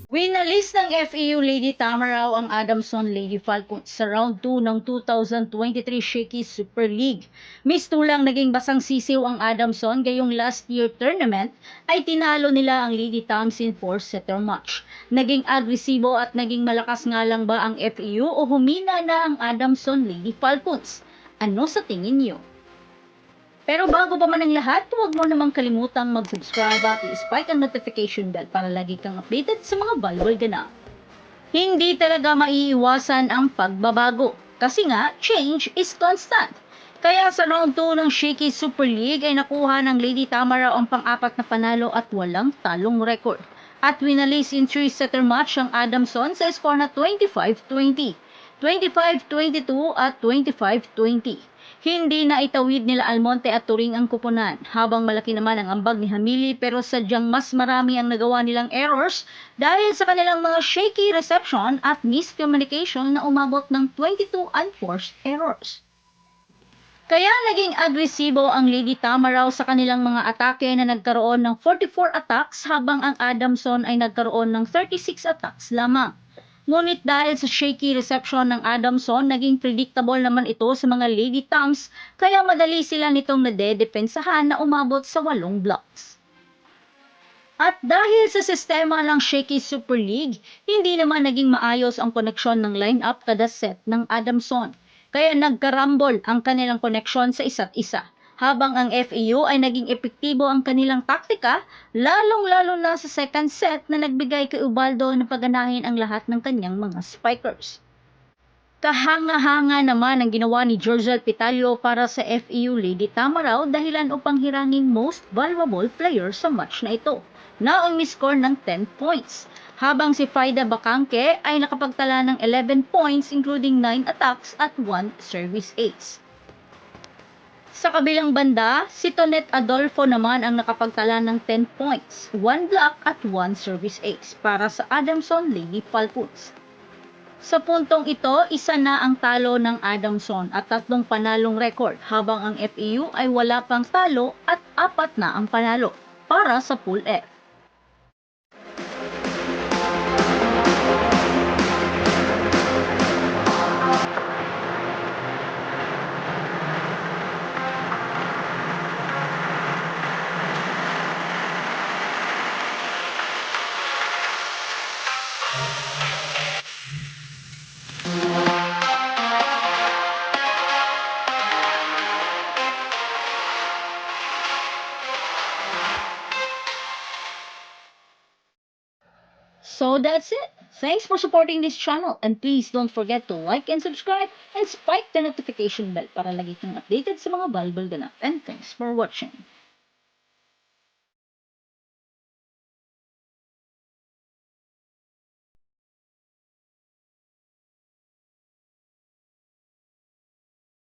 Winalis ng FEU Lady Tamaraw ang Adamson Lady Falcons sa round 2 ng 2023 Shakey Super League. Mistulang naging basang sisiw ang Adamson gayong last year tournament ay tinalo nila ang Lady Tams in 4-setter match. Naging agresibo at naging malakas nga lang ba ang FEU o humina na ang Adamson Lady Falcons? Ano sa tingin niyo? Pero bago pa man ang lahat, huwag mo namang kalimutang mag-subscribe at i-spike ang notification bell para lagi kang updated sa mga balbal ganap. Hindi talaga maiiwasan ang pagbabago kasi nga, change is constant. Kaya sa round 2 ng Shakey Super League ay nakuha ng Lady Tamara ang pang-apat na panalo at walang talong record. At winalis in 3-setter match ang Adamson sa score na 25-20, 25-22 at 25-20. Hindi na itawid nila Almonte at Turing ang kupunan, habang malaki naman ang ambag ni Hamili pero sadyang mas marami ang nagawa nilang errors dahil sa kanilang mga shaky reception at miscommunication na umabot ng 22 unforced errors. Kaya naging agresibo ang Lady Tamaraw sa kanilang mga atake na nagkaroon ng 44 attacks habang ang Adamson ay nagkaroon ng 36 attacks lamang. Ngunit dahil sa shaky reception ng Adamson, naging predictable naman ito sa mga Lady Tams kaya madali sila nitong nadedepensahan na umabot sa 8 blocks. At dahil sa sistema ng Shakey Super League, hindi naman naging maayos ang koneksyon ng lineup kada set ng Adamson. Kaya nagkarambol ang kanilang koneksyon sa isa't isa. Habang ang FEU ay naging epektibo ang kanilang taktika, lalong-lalo na sa second set na nagbigay kay Ubaldo na paganahin ang lahat ng kanyang mga spikers. Kahanga-hanga naman ang ginawa ni Georgel Pitalio para sa FEU Lady Tamaraw dahilan upang hirangin most valuable player sa match na ito, na umiscore ng 10 points. Habang si Faida Bacangke ay nakapagtala ng 11 points including 9 attacks at 1 service ace. Sa kabilang banda, si Tonet Adolfo naman ang nakapagtala ng 10 points, 1 block at 1 service ace para sa Adamson Lady Falcons. Sa puntong ito, isa na ang talo ng Adamson at 3 panalong record habang ang FEU ay wala pang talo at 4 na ang panalo para sa Pool F. So that's it. Thanks for supporting this channel and please don't forget to like and subscribe and spike the notification bell para lagi kang updated sa mga balbal ganap. And thanks for watching.